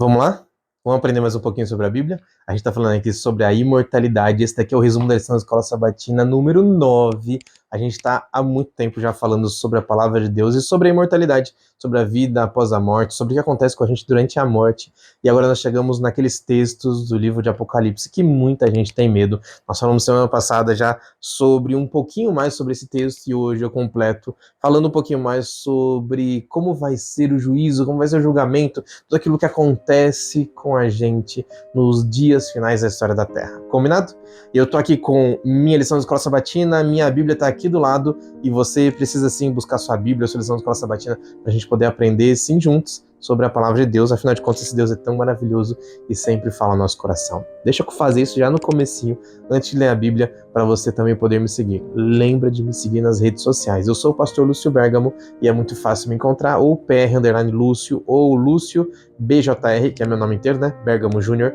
Vamos lá? Vamos aprender mais um pouquinho sobre a Bíblia? A gente está falando aqui sobre a imortalidade. Esse daqui é o resumo da lição da Escola Sabatina número 9. A gente está há muito tempo já falando sobre a palavra de Deus e sobre a imortalidade, sobre a vida após a morte, sobre o que acontece com a gente durante a morte. E agora nós chegamos naqueles textos do livro de Apocalipse que muita gente tem medo. Nós falamos semana passada já sobre um pouquinho mais sobre esse texto e hoje eu completo falando um pouquinho mais sobre como vai ser o juízo, como vai ser o julgamento, tudo aquilo que acontece com a gente nos dias finais da história da Terra. Combinado? Eu tô aqui com minha lição da Escola Sabatina, minha Bíblia tá aqui do lado e você precisa sim buscar sua Bíblia, sua lição da Escola Sabatina, pra gente poder aprender sim juntos sobre a palavra de Deus. Afinal de contas, esse Deus é tão maravilhoso e sempre fala no nosso coração. Deixa eu fazer isso já no comecinho, antes de ler a Bíblia, para você também poder me seguir. Lembra de me seguir nas redes sociais. Eu sou o pastor Lúcio Bergamo e é muito fácil me encontrar, ou PR_Lúcio, ou Lúcio BJR, que é meu nome inteiro, né? Bergamo Júnior.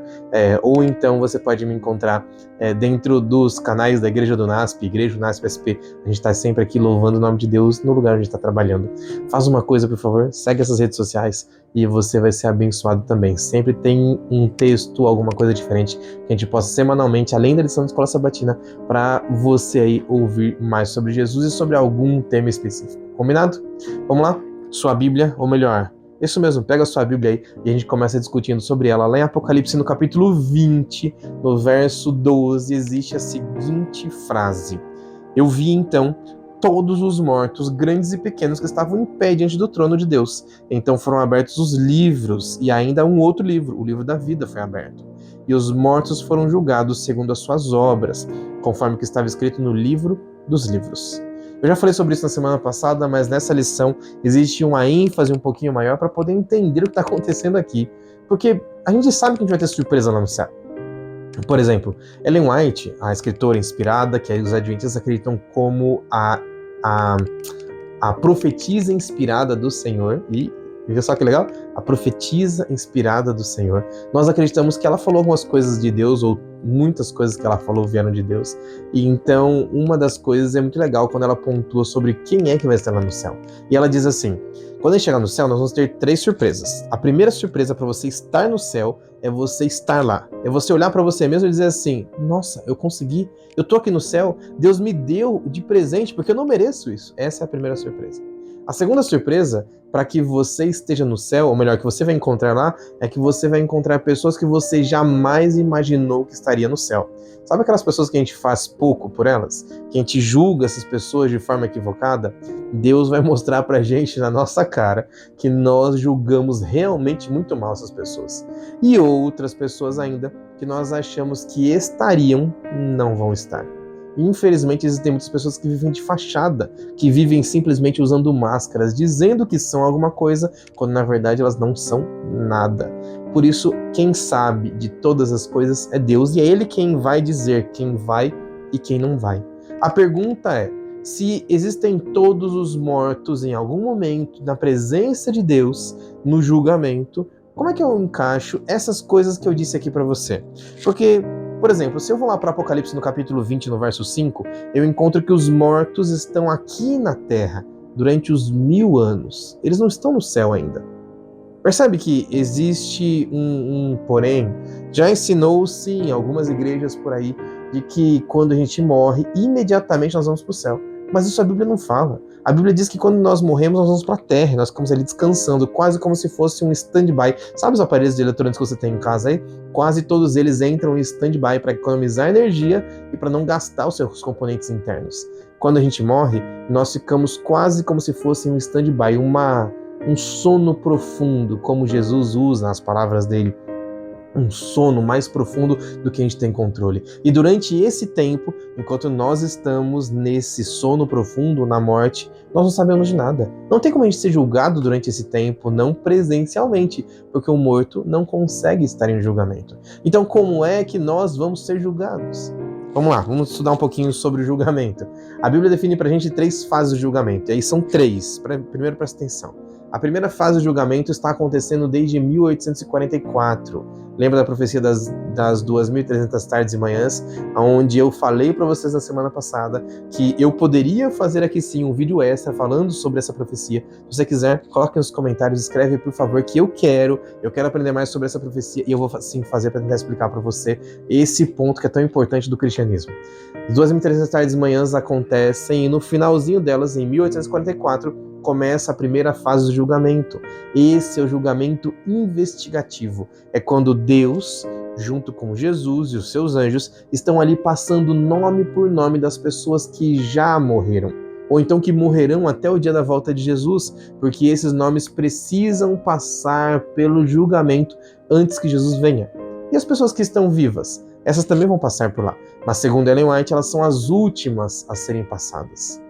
Ou então você pode me encontrar dentro dos canais da Igreja do NASP, Igreja do NASP SP. A gente está sempre aqui louvando o nome de Deus no lugar onde a gente está trabalhando. Faz uma coisa, por favor, segue essas redes sociais e você vai ser abençoado também. Sempre tem um texto, alguma coisa diferente que a gente possa semanalmente, além da lição da Escola Sabatina, para você aí ouvir mais sobre Jesus e sobre algum tema específico. Combinado? Vamos lá? Sua Bíblia, ou melhor, isso mesmo, pega a sua Bíblia aí e a gente começa discutindo sobre ela. Lá em Apocalipse, no capítulo 20, no verso 12, existe a seguinte frase: Eu vi então todos os mortos, grandes e pequenos, que estavam em pé diante do trono de Deus. Então foram abertos os livros, e ainda um outro livro, o livro da vida, foi aberto. E os mortos foram julgados segundo as suas obras, conforme que estava escrito no livro dos livros. Eu já falei sobre isso na semana passada, mas nessa lição existe uma ênfase um pouquinho maior para poder entender o que está acontecendo aqui. Porque a gente sabe que a gente vai ter surpresa lá no céu. Por exemplo, Ellen White, a escritora inspirada, que os adventistas acreditam como a profetisa inspirada do Senhor, e viu só que legal? A profetisa inspirada do Senhor. Nós acreditamos que ela falou algumas coisas de Deus, ou muitas coisas que ela falou vieram de Deus. E então, uma das coisas é muito legal quando ela pontua sobre quem é que vai estar lá no céu. E ela diz assim: quando a gente chegar no céu, nós vamos ter 3 surpresas. A primeira surpresa para você estar no céu é você estar lá. É você olhar para você mesmo e dizer assim: nossa, eu consegui, eu tô aqui no céu, Deus me deu de presente porque eu não mereço isso. Essa é a primeira surpresa. A segunda surpresa, para que você esteja no céu, ou melhor, que você vai encontrar lá, é que você vai encontrar pessoas que você jamais imaginou que estaria no céu. Sabe aquelas pessoas que a gente faz pouco por elas? Que a gente julga essas pessoas de forma equivocada? Deus vai mostrar pra gente na nossa cara que nós julgamos realmente muito mal essas pessoas. E outras pessoas ainda que nós achamos que estariam, não vão estar. Infelizmente, existem muitas pessoas que vivem de fachada, que vivem simplesmente usando máscaras, dizendo que são alguma coisa, quando na verdade elas não são nada. Por isso, quem sabe de todas as coisas é Deus, e é Ele quem vai dizer quem vai e quem não vai. A pergunta é: se existem todos os mortos em algum momento na presença de Deus, no julgamento, como é que eu encaixo essas coisas que eu disse aqui para você? Porque, por exemplo, se eu vou lá para Apocalipse no capítulo 20, no verso 5, eu encontro que os mortos estão aqui na terra durante os 1000 anos. Eles não estão no céu ainda. Percebe que existe um porém? Já ensinou-se em algumas igrejas por aí de que quando a gente morre, imediatamente nós vamos para o céu. Mas isso a Bíblia não fala. A Bíblia diz que quando nós morremos, nós vamos para a terra, nós ficamos ali descansando, quase como se fosse um stand-by. Sabe os aparelhos de eletrônicos que você tem em casa aí? Quase todos eles entram em stand-by para economizar energia e para não gastar os seus componentes internos. Quando a gente morre, nós ficamos quase como se fosse um stand-by, um sono profundo, como Jesus usa nas palavras dele, um sono mais profundo do que a gente tem controle. E durante esse tempo, enquanto nós estamos nesse sono profundo, na morte, nós não sabemos de nada. Não tem como a gente ser julgado durante esse tempo, não presencialmente, porque o morto não consegue estar em julgamento. Então, como é que nós vamos ser julgados? Vamos lá, vamos estudar um pouquinho sobre o julgamento. A Bíblia define pra gente 3 fases de julgamento, e aí são 3. Primeiro, presta atenção. A primeira fase do julgamento está acontecendo desde 1844. Lembra da profecia das 2.300 tardes e manhãs, onde eu falei para vocês na semana passada que eu poderia fazer aqui sim um vídeo extra falando sobre essa profecia. Se você quiser, coloque nos comentários, escreve por favor, que eu quero aprender mais sobre essa profecia e eu vou sim fazer para tentar explicar para você esse ponto que é tão importante do cristianismo. As 2.300 tardes e manhãs acontecem e no finalzinho delas, em 1844, começa a primeira fase do julgamento. Esse é o julgamento investigativo. É quando Deus, junto com Jesus e os seus anjos, estão ali passando nome por nome das pessoas que já morreram, ou então que morrerão até o dia da volta de Jesus, porque esses nomes precisam passar pelo julgamento antes que Jesus venha. E as pessoas que estão vivas? Essas também vão passar por lá, mas segundo Ellen White, elas são as últimas a serem passadas.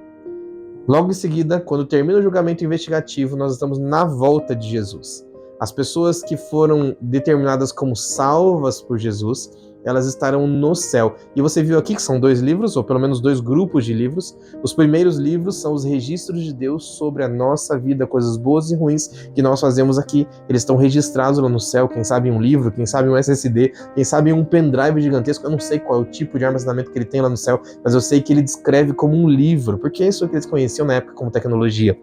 Logo em seguida, quando termina o julgamento investigativo, nós estamos na volta de Jesus. As pessoas que foram determinadas como salvas por Jesus, elas estarão no céu. E você viu aqui que são 2 livros, ou pelo menos 2 grupos de livros. Os primeiros livros são os registros de Deus sobre a nossa vida, coisas boas e ruins que nós fazemos aqui. Eles estão registrados lá no céu, quem sabe um livro, quem sabe um SSD, quem sabe um pendrive gigantesco. Eu não sei qual é o tipo de armazenamento que ele tem lá no céu, mas eu sei que ele descreve como um livro, porque é isso que eles conheciam na época como tecnologia.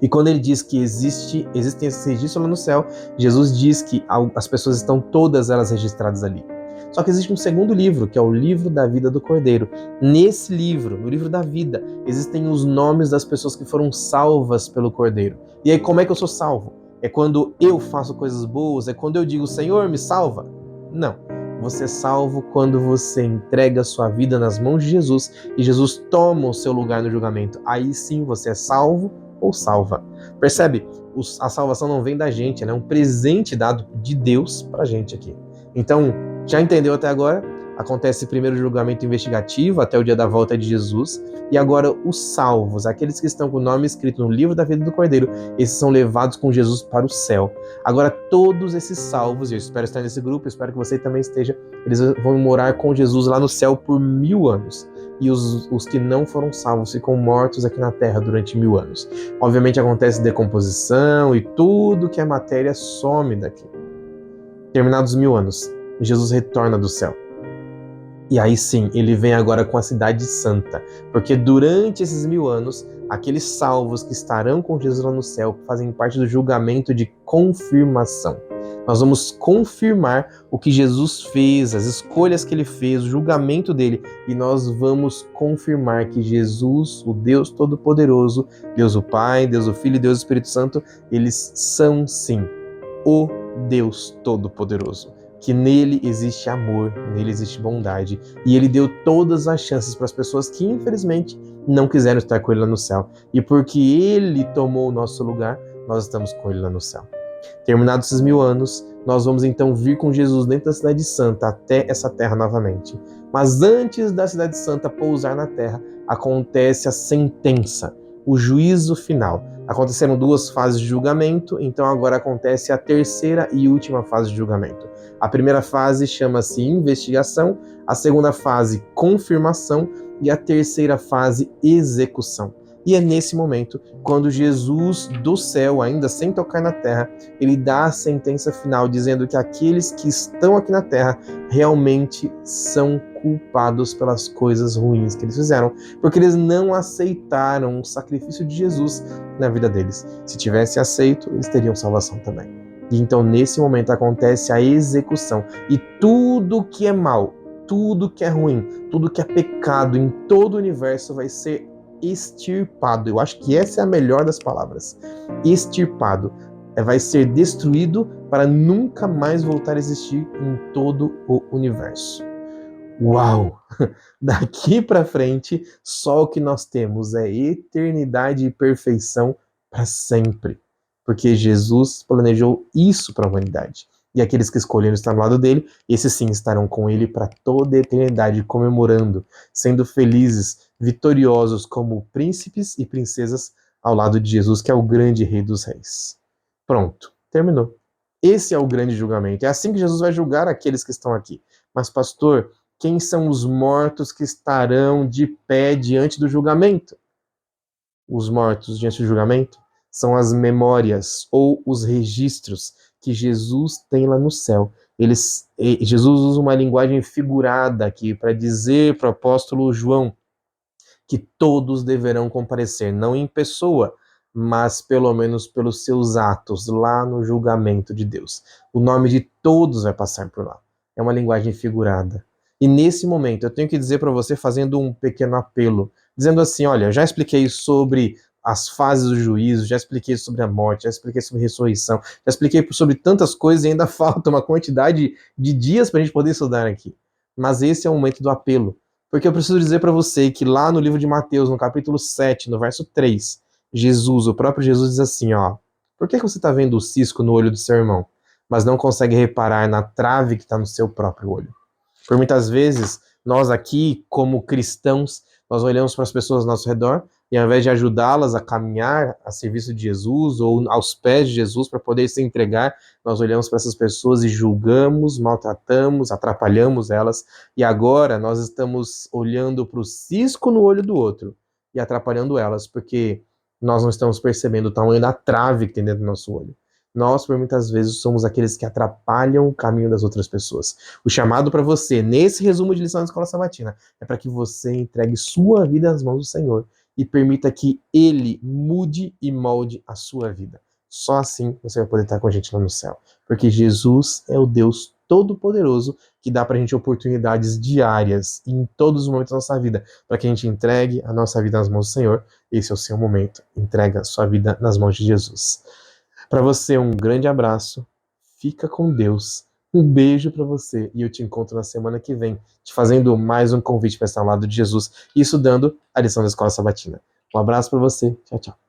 E quando ele diz que existem esses registros lá no céu, Jesus diz que as pessoas estão todas elas registradas ali. Só que existe um segundo livro, que é o livro da vida do Cordeiro. Nesse livro, no livro da vida, existem os nomes das pessoas que foram salvas pelo Cordeiro. E aí, como é que eu sou salvo? É quando eu faço coisas boas? É quando eu digo, Senhor, me salva? Não. Você é salvo quando você entrega a sua vida nas mãos de Jesus e Jesus toma o seu lugar no julgamento. Aí sim você é salvo ou salva. Percebe? A salvação não vem da gente, ela é um presente dado de Deus pra gente aqui. Então, já entendeu até agora? Acontece primeiro o julgamento investigativo até o dia da volta de Jesus, e agora os salvos, aqueles que estão com o nome escrito no livro da vida do Cordeiro, esses são levados com Jesus para o céu. Agora todos esses salvos, e eu espero estar nesse grupo, espero que você também esteja, eles vão morar com Jesus lá no céu por 1000 anos. E os que não foram salvos ficam mortos aqui na terra durante 1000 anos. Obviamente acontece decomposição e tudo que é matéria some daqui. Terminados 1000 anos, Jesus retorna do céu. E aí sim, ele vem agora com a cidade santa, porque durante esses 1000 anos, aqueles salvos que estarão com Jesus lá no céu fazem parte do julgamento de confirmação. Nós vamos confirmar o que Jesus fez, as escolhas que ele fez, o julgamento dele, e nós vamos confirmar que Jesus, o Deus Todo-Poderoso, Deus o Pai, Deus o Filho e Deus o Espírito Santo, eles são sim o Deus Todo-Poderoso. Que nele existe amor, nele existe bondade, e ele deu todas as chances para as pessoas que infelizmente não quiseram estar com ele lá no céu. E porque ele tomou o nosso lugar, nós estamos com ele lá no céu. Terminados esses 1000 anos, nós vamos então vir com Jesus dentro da Cidade Santa até essa terra novamente. Mas antes da Cidade Santa pousar na terra, acontece a sentença, o juízo final. Aconteceram 2 fases de julgamento, então agora acontece a terceira e última fase de julgamento. A primeira fase chama-se investigação, a segunda fase confirmação e a terceira fase execução. E é nesse momento, quando Jesus do céu, ainda sem tocar na terra, ele dá a sentença final, dizendo que aqueles que estão aqui na terra realmente são culpados pelas coisas ruins que eles fizeram, porque eles não aceitaram o sacrifício de Jesus na vida deles. Se tivessem aceito, eles teriam salvação também. E então, nesse momento, acontece a execução. E tudo que é mal, tudo que é ruim, tudo que é pecado em todo o universo vai ser extirpado. Eu acho que essa é a melhor das palavras. Extirpado. Vai ser destruído para nunca mais voltar a existir em todo o universo. Uau! Daqui para frente, só o que nós temos é eternidade e perfeição para sempre. Porque Jesus planejou isso para a humanidade. E aqueles que escolheram estar no lado dele, esses sim estarão com ele para toda a eternidade, comemorando, sendo felizes, vitoriosos como príncipes e princesas ao lado de Jesus, que é o grande rei dos reis. Pronto, terminou. Esse é o grande julgamento. É assim que Jesus vai julgar aqueles que estão aqui. Mas, pastor, quem são os mortos que estarão de pé diante do julgamento? Os mortos diante do julgamento são as memórias ou os registros que Jesus tem lá no céu. Jesus usa uma linguagem figurada aqui para dizer para o apóstolo João que todos deverão comparecer, não em pessoa, mas pelo menos pelos seus atos lá no julgamento de Deus. O nome de todos vai passar por lá. É uma linguagem figurada. E nesse momento eu tenho que dizer para você, fazendo um pequeno apelo, dizendo assim: olha, eu já expliquei sobre as fases do juízo, já expliquei sobre a morte, já expliquei sobre a ressurreição, já expliquei sobre tantas coisas e ainda falta uma quantidade de dias para a gente poder estudar aqui. Mas esse é o momento do apelo. Porque eu preciso dizer para você que lá no livro de Mateus, no capítulo 7, no verso 3, Jesus, o próprio Jesus diz assim, ó: por que você está vendo o cisco no olho do seu irmão, mas não consegue reparar na trave que está no seu próprio olho? Por muitas vezes, nós aqui, como cristãos, nós olhamos para as pessoas ao nosso redor e ao invés de ajudá-las a caminhar a serviço de Jesus ou aos pés de Jesus para poder se entregar, nós olhamos para essas pessoas e julgamos, maltratamos, atrapalhamos elas. E agora nós estamos olhando para o cisco no olho do outro e atrapalhando elas, porque nós não estamos percebendo o tamanho da trave que tem dentro do nosso olho. Nós, por muitas vezes, somos aqueles que atrapalham o caminho das outras pessoas. O chamado para você, nesse resumo de lição da Escola Sabatina, é para que você entregue sua vida nas mãos do Senhor e permita que Ele mude e molde a sua vida. Só assim você vai poder estar com a gente lá no céu. Porque Jesus é o Deus Todo-Poderoso que dá para a gente oportunidades diárias em todos os momentos da nossa vida, para que a gente entregue a nossa vida nas mãos do Senhor. Esse é o seu momento. Entrega a sua vida nas mãos de Jesus. Para você, um grande abraço. Fica com Deus. Um beijo para você e eu te encontro na semana que vem, te fazendo mais um convite para estar ao lado de Jesus e estudando a lição da Escola Sabatina. Um abraço para você. Tchau, tchau.